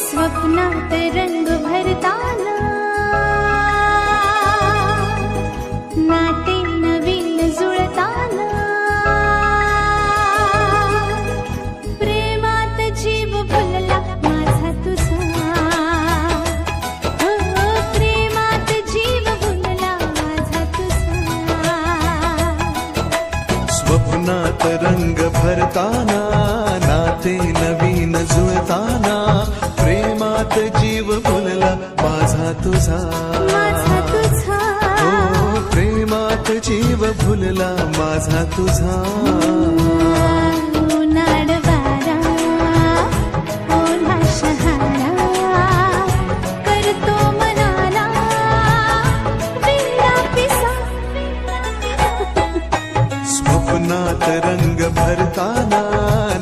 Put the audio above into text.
स्वप्नात रंग भरताना नाते नवीन जुळताना प्रेमात जीव भुलला माझा तुझा प्रेमात जीव भुलला माझा तुझा स्वप्नात रंग भरताना नाते नवीन जुळताना प्रेमात जीव भुलला माझा तुझा हो प्रेमात जीव भुलला माझा तुझा